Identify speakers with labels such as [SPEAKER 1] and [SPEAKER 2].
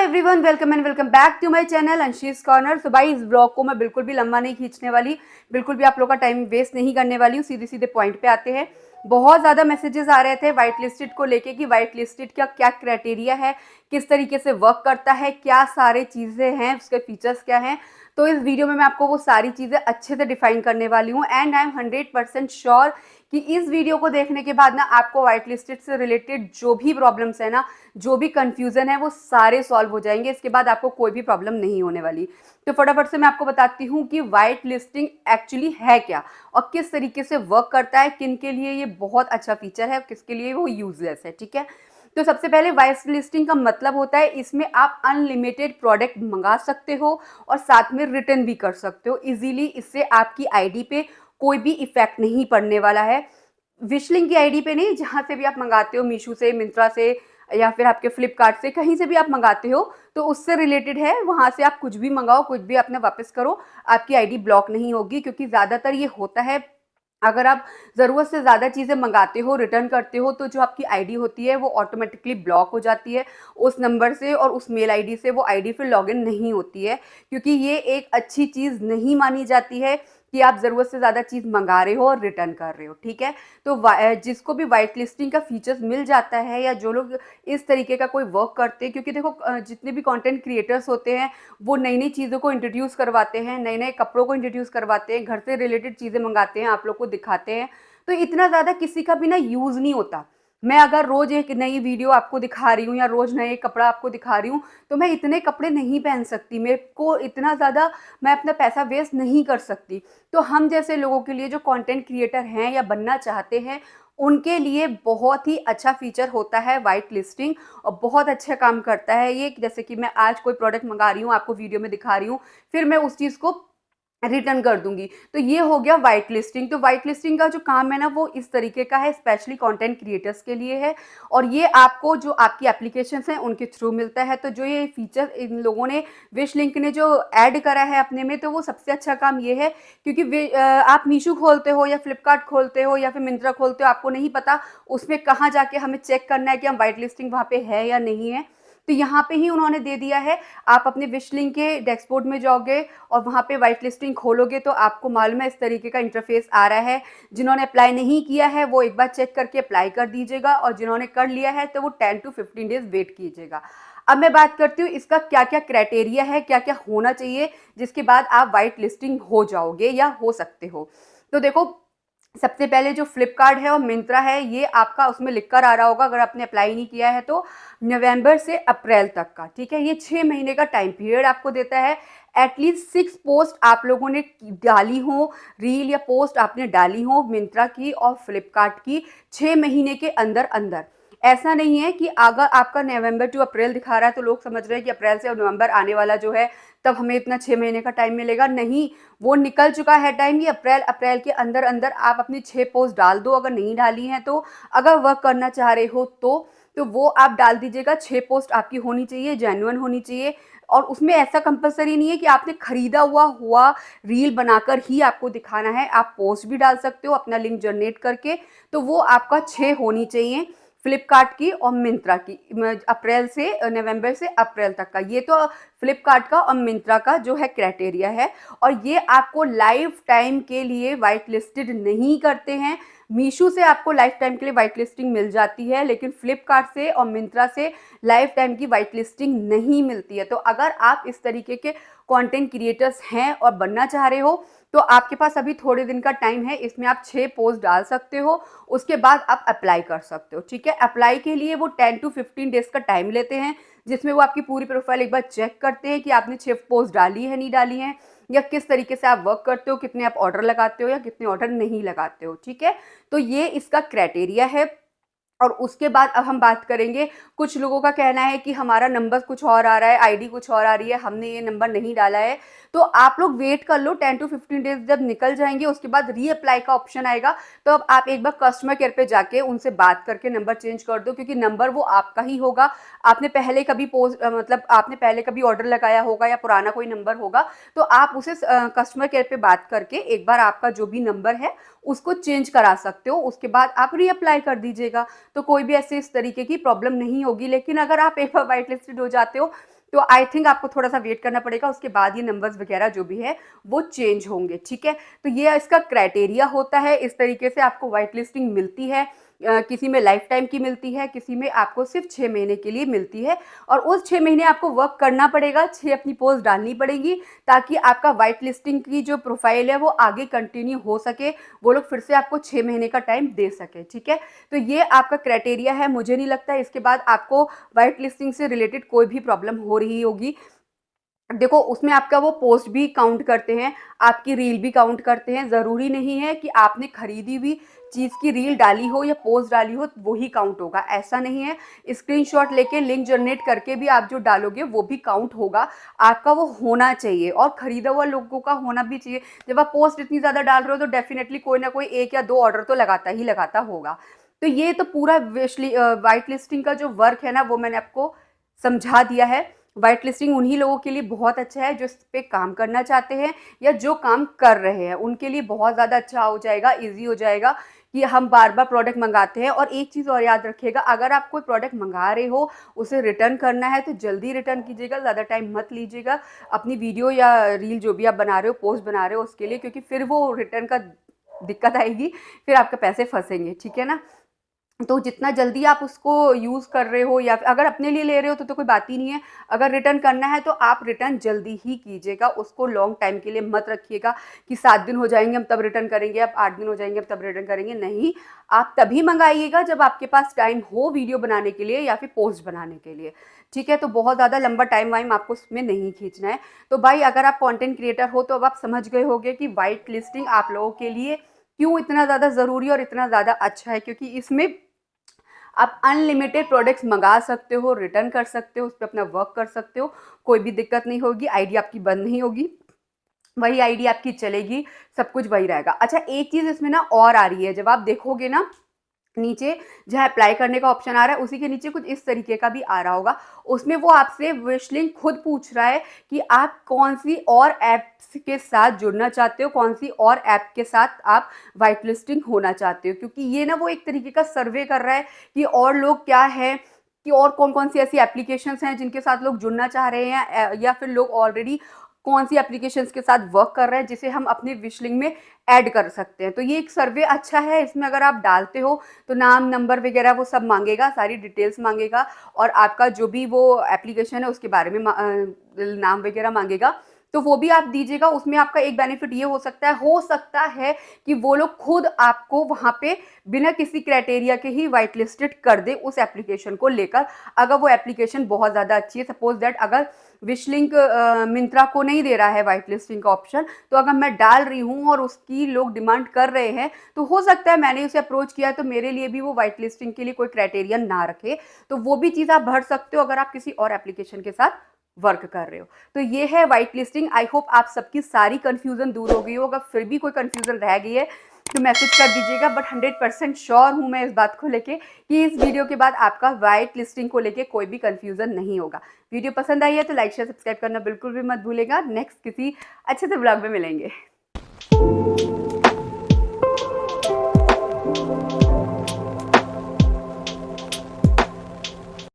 [SPEAKER 1] Everyone, welcome and welcome back to my channel Anshi's corner. तो भाई इस ब्लॉग को मैं बिल्कुल भी लंबा नहीं खींचने वाली, बिल्कुल भी आप लोग का टाइम वेस्ट नहीं करने वाली हूँ। सीधे सीधे पॉइंट पे आते हैं। बहुत ज़्यादा मैसेजेस आ रहे थे वाइट लिस्टेड को लेके कि वाइट लिस्टेड का क्या क्राइटेरिया है, किस तरीके से वर्क करता है, क्या सारे चीज़ें हैं, उसके फीचर्स क्या हैं। तो इस वीडियो में मैं आपको वो सारी चीज़ें अच्छे से डिफाइन करने वाली हूँ एंड आई एम 100% श्योर कि इस वीडियो को देखने के बाद ना आपको वाइट लिस्टेड से रिलेटेड जो भी प्रॉब्लम्स है ना, जो भी कंफ्यूजन है, वो सारे सॉल्व हो जाएंगे। इसके बाद आपको कोई भी प्रॉब्लम नहीं होने वाली। तो फटाफट से मैं आपको बताती हूँ कि वाइट लिस्टिंग एक्चुअली है क्या और किस तरीके से वर्क करता है, किन के लिए ये बहुत अच्छा फीचर है और किसके लिए वो यूजलेस है। ठीक है, तो सबसे पहले वाइट लिस्टिंग का मतलब होता है इसमें आप अनलिमिटेड प्रोडक्ट मंगा सकते हो और साथ में रिटर्न भी कर सकते हो इजीली। इससे आपकी आईडी पे कोई भी इफेक्ट नहीं पड़ने वाला है। विशलिंग की आईडी पे नहीं, जहाँ से भी आप मंगाते हो, मीशो से, मिंत्रा से या फिर आपके फ्लिपकार्ट से, कहीं से भी आप मंगाते हो तो उससे रिलेटेड है। वहाँ से आप कुछ भी मंगाओ, कुछ भी अपने वापस करो, आपकी आईडी ब्लॉक नहीं होगी। क्योंकि ज़्यादातर ये होता है, अगर आप ज़रूरत से ज़्यादा चीज़ें मंगाते हो, रिटर्न करते हो, तो जो आपकी आईडी होती है वो ऑटोमेटिकली ब्लॉक हो जाती है उस नंबर से और उस मेल आईडी से। वो आईडी फिर लॉगिन नहीं होती है, क्योंकि ये एक अच्छी चीज़ नहीं मानी जाती है कि आप ज़रूरत से ज़्यादा चीज़ मंगा रहे हो और रिटर्न कर रहे हो। ठीक है, तो जिसको भी वाइट लिस्टिंग का फीचर्स मिल जाता है या जो लोग इस तरीके का कोई वर्क करते हैं, क्योंकि देखो जितने भी कंटेंट क्रिएटर्स होते हैं वो नई नई चीज़ों को इंट्रोड्यूस करवाते हैं, नए नए कपड़ों को इंट्रोड्यूस करवाते हैं, घर से रिलेटेड चीज़ें मंगाते हैं, आप लोग को दिखाते हैं। तो इतना ज़्यादा किसी का भी ना यूज़ नहीं होता। मैं अगर रोज़ एक नई वीडियो आपको दिखा रही हूँ या रोज़ नए कपड़ा आपको दिखा रही हूँ, तो मैं इतने कपड़े नहीं पहन सकती, मेरे को इतना ज़्यादा मैं अपना पैसा वेस्ट नहीं कर सकती। तो हम जैसे लोगों के लिए, जो कंटेंट क्रिएटर हैं या बनना चाहते हैं, उनके लिए बहुत ही अच्छा फीचर होता है वाइट लिस्टिंग और बहुत अच्छा काम करता है ये। जैसे कि मैं आज कोई प्रोडक्ट मंगा रही हूँ, आपको वीडियो में दिखा रही हूँ, फिर मैं उस चीज़ को रिटर्न कर दूंगी, तो ये हो गया वाइट लिस्टिंग। तो वाइट लिस्टिंग का जो काम है ना, वो इस तरीके का है, स्पेशली कंटेंट क्रिएटर्स के लिए है। और ये आपको जो आपकी एप्लीकेशंस हैं उनके थ्रू मिलता है। तो जो ये फीचर इन लोगों ने, विश लिंक ने जो ऐड करा है अपने में, तो वो सबसे अच्छा काम ये है। क्योंकि आप मीशो खोलते हो या फ्लिपकार्ट खोलते हो या फिर मिंत्रा खोलते हो, आपको नहीं पता उसमें कहाँ जाके हमें चेक करना है कि हम वाइट लिस्टिंग वहाँ पे है या नहीं है। तो यहाँ पे ही उन्होंने दे दिया है। आप अपने विश लिंक के डैशबोर्ड में जाओगे और वहाँ पे वाइट लिस्टिंग खोलोगे तो आपको मालूम है इस तरीके का इंटरफेस आ रहा है। जिन्होंने अप्लाई नहीं किया है वो एक बार चेक करके अप्लाई कर दीजिएगा, और जिन्होंने कर लिया है तो वो 10 to 15 डेज वेट कीजिएगा। अब मैं बात करती हूँ इसका क्या क्या क्राइटेरिया है, क्या क्या होना चाहिए जिसके बाद आप वाइट लिस्टिंग हो जाओगे या हो सकते हो। तो देखो, सबसे पहले जो फ्लिपकार्ट है और मिंत्रा है, ये आपका उसमें लिख कर आ रहा होगा, अगर आपने अप्लाई नहीं किया है तो, नवंबर से अप्रैल तक का। ठीक है, ये 6 महीने का टाइम पीरियड आपको देता है। एटलीस्ट 6 पोस्ट आप लोगों ने डाली हो, रील या पोस्ट आपने डाली हो मिंत्रा की और फ्लिपकार्ट की 6 महीने के अंदर अंदर। ऐसा नहीं है कि अगर आपका नवंबर टू अप्रैल दिखा रहा है तो लोग समझ रहे हैं कि अप्रैल से नवंबर आने वाला जो है तब हमें इतना 6 महीने का टाइम मिलेगा। नहीं, वो निकल चुका है टाइम। ये अप्रैल के अंदर अंदर आप अपनी 6 पोस्ट डाल दो, अगर नहीं डाली हैं तो। अगर वर्क करना चाह रहे हो तो वो आप डाल दीजिएगा। 6 पोस्ट आपकी होनी चाहिए, जेन्युइन होनी चाहिए। और उसमें ऐसा कंपलसरी नहीं है कि आपने खरीदा हुआ रील बनाकर ही आपको दिखाना है। आप पोस्ट भी डाल सकते हो अपना लिंक जनरेट करके। तो वो आपका 6 होनी चाहिए, फ्लिपकार्ट की और मिंत्रा की, अप्रैल से नवंबर से अप्रैल तक का। ये तो फ्लिपकार्ट का और मिंत्रा का जो है क्राइटेरिया है। और ये आपको लाइफ टाइम के लिए वाइट लिस्टेड नहीं करते हैं। मीशो से आपको लाइफ टाइम के लिए वाइट लिस्टिंग मिल जाती है, लेकिन फ्लिपकार्ट से और मिंत्रा से लाइफ टाइम की वाइट लिस्टिंग नहीं मिलती है। तो अगर आप इस तरीके के कंटेंट क्रिएटर्स हैं और बनना चाह रहे हो तो आपके पास अभी थोड़े दिन का टाइम है। इसमें आप 6 पोस्ट डाल सकते हो, उसके बाद आप अप्लाई कर सकते हो। ठीक है, अप्लाई के लिए वो 10 to 15 डेज का टाइम लेते हैं, जिसमें वो आपकी पूरी प्रोफाइल एक बार चेक करते हैं कि आपने 6 पोस्ट डाली है नहीं डाली है, या किस तरीके से आप वर्क करते हो, कितने आप ऑर्डर लगाते हो या कितने ऑर्डर नहीं लगाते हो। ठीक है, तो ये इसका क्राइटेरिया है। और उसके बाद अब हम बात करेंगे, कुछ लोगों का कहना है कि हमारा नंबर कुछ और आ रहा है, आईडी कुछ और आ रही है, हमने ये नंबर नहीं डाला है। तो आप लोग वेट कर लो, 10 to 15 डेज जब निकल जाएंगे उसके बाद रीअप्लाई का ऑप्शन आएगा। तो अब आप एक बार कस्टमर केयर पे जाके उनसे बात करके नंबर चेंज कर दो, क्योंकि नंबर वो आपका ही होगा। आपने पहले कभी पोस्ट मतलब आपने पहले कभी ऑर्डर लगाया होगा या पुराना कोई नंबर होगा, तो आप उसे कस्टमर केयर पे बात करके एक बार आपका जो भी नंबर है उसको चेंज करा सकते हो। उसके बाद आप रीअप्लाई कर दीजिएगा, तो कोई भी ऐसे इस तरीके की प्रॉब्लम नहीं होगी। लेकिन अगर आप एक बार वाइट लिस्टेड हो जाते हो तो आई थिंक आपको थोड़ा सा वेट करना पड़ेगा, उसके बाद ये नंबर्स वगैरह जो भी है वो चेंज होंगे, ठीक है। तो ये इसका क्राइटेरिया होता है, इस तरीके से आपको वाइट लिस्टिंग मिलती है। किसी में लाइफ टाइम की मिलती है, किसी में आपको सिर्फ 6 महीने के लिए मिलती है, और उस 6 महीने आपको वर्क करना पड़ेगा, 6 अपनी पोस्ट डालनी पड़ेगी, ताकि आपका वाइट लिस्टिंग की जो प्रोफाइल है वो आगे कंटिन्यू हो सके, वो लोग फिर से आपको 6 महीने का टाइम दे सके, ठीक है। तो ये आपका क्राइटेरिया है, मुझे नहीं लगता इसके बाद आपको वाइट लिस्टिंग से रिलेटेड कोई भी प्रॉब्लम हो रही होगी। देखो उसमें आपका वो पोस्ट भी काउंट करते हैं, आपकी रील भी काउंट करते हैं, ज़रूरी नहीं है कि आपने खरीदी हुई चीज़ की रील डाली हो या पोस्ट डाली हो वो ही काउंट होगा, ऐसा नहीं है। स्क्रीनशॉट लेके लिंक जनरेट करके भी आप जो डालोगे वो भी काउंट होगा, आपका वो होना चाहिए और ख़रीदा हुआ लोगों का होना भी चाहिए। जब आप पोस्ट इतनी ज़्यादा डाल रहे हो तो डेफिनेटली कोई ना कोई 1 या 2 ऑर्डर तो लगाता ही लगाता होगा। तो ये तो पूरा वाइट लिस्टिंग का जो वर्क है ना वो मैंने आपको समझा दिया है। व्हाइट लिस्टिंग उन्हीं लोगों के लिए बहुत अच्छा है जो इस पे काम करना चाहते हैं या जो काम कर रहे हैं, उनके लिए बहुत ज़्यादा अच्छा हो जाएगा, ईज़ी हो जाएगा कि हम बार-बार प्रोडक्ट मँगाते हैं। और एक चीज़ और याद रखिएगा, अगर आप कोई प्रोडक्ट मँगा रहे हो, उसे रिटर्न करना है तो जल्दी रिटर्न कीजिएगा, ज़्यादा टाइम मत लीजिएगा अपनी वीडियो या रील जो भी आप बना रहे हो, पोस्ट बना रहे हो उसके लिए, क्योंकि फिर वो रिटर्न का दिक्कत आएगी, फिर आपके पैसे फँसेंगे, ठीक है ना? तो जितना जल्दी आप उसको यूज़ कर रहे हो या अगर अपने लिए ले रहे हो तो कोई बात ही नहीं है। अगर रिटर्न करना है तो आप रिटर्न जल्दी ही कीजिएगा, उसको लॉन्ग टाइम के लिए मत रखिएगा कि 7 दिन हो जाएँगे हम तब रिटर्न करेंगे, अब 8 दिन हो जाएँगे अब तब रिटर्न करेंगे, नहीं। आप तभी मँगाइएगा जब आपके पास टाइम हो वीडियो बनाने के लिए या फिर पोस्ट बनाने के लिए, ठीक है? तो बहुत ज़्यादा लंबा टाइम वाइम आपको उसमें नहीं खींचना है। तो भाई अगर आप कंटेंट क्रिएटर हो तो अब आप समझ गए होंगे कि व्हाइट लिस्टिंग आप लोगों के लिए क्यों इतना ज़्यादा ज़रूरी और इतना ज़्यादा अच्छा है, क्योंकि इसमें आप अनलिमिटेड प्रोडक्ट्स मंगा सकते हो, रिटर्न कर सकते हो, उस पे अपना वर्क कर सकते हो, कोई भी दिक्कत नहीं होगी, आईडी आपकी बंद नहीं होगी, वही आईडी आपकी चलेगी, सब कुछ वही रहेगा। अच्छा एक चीज़ इसमें ना और आ रही है, जब आप देखोगे ना नीचे जहाँ अप्लाई करने का ऑप्शन आ रहा है उसी के नीचे कुछ इस तरीके का भी आ रहा होगा। उसमें वो आपसे विश लिंक खुद पूछ रहा है कि आप कौन-सी और ऐप्स के साथ जुड़ना चाहते हो, कौन-सी और ऐप के साथ आप व्हाइट लिस्टिंग होना चाहते हो। क्योंकि ये ना वो एक तरीके का सर्वे कर रहा है कि और लोग क्या है, कि और कौन-कौन सी ऐसी एप्लीकेशंस हैं जिनके साथ लोग जुड़ना चाह रहे हैं, या फिर लोग ऑलरेडी कौन-सी एप्लीकेशंस के साथ वर्क कर रहे हैं जिसे हम अपने विश लिंक में ऐड कर सकते हैं। तो ये एक सर्वे अच्छा है, इसमें अगर आप डालते हो तो नाम, नंबर वगैरह वो सब माँगेगा, सारी डिटेल्स माँगेगा और आपका जो भी वो एप्लीकेशन है उसके बारे में नाम वगैरह माँगेगा। तो वो भी आप दीजिएगा, उसमें आपका एक बेनिफिट ये हो सकता है कि वो लोग खुद आपको वहाँ पे बिना किसी क्राइटेरिया के ही व्हाइट लिस्टेड कर दें उस एप्लीकेशन को लेकर, अगर वो एप्लीकेशन बहुत ज़्यादा अच्छी है। सपोज़ दैट अगर विश लिंक मिंत्रा को नहीं दे रहा है व्हाइट लिस्टिंग का ऑप्शन, तो अगर मैं डाल रही हूँ और उसकी लोग डिमांड कर रहे हैं, तो हो सकता है मैंने उसे अप्रोच किया तो मेरे लिए भी वो व्हाइट लिस्टिंग के लिए कोई क्राइटेरिया ना रखे। तो वो भी चीज़ आप भर सकते हो अगर आप किसी और एप्लीकेशन के साथ वर्क कर रहे हो। तो ये है व्हाइट लिस्टिंग। आई होप आप सबकी सारी कन्फ्यूज़न दूर हो गई हो। अगर फिर भी कोई कन्फ्यूज़न रह गई है तो मैसेज कर दीजिएगा, बट 100% श्योर हूँ मैं इस बात को लेके कि इस वीडियो के बाद आपका व्हाइट लिस्टिंग को लेके कोई भी कन्फ्यूज़न नहीं होगा। वीडियो पसंद आई है तो लाइक शेयर सब्सक्राइब करना बिल्कुल भी मत भूलेगा। नेक्स्ट किसी अच्छे से ब्लॉग में मिलेंगे।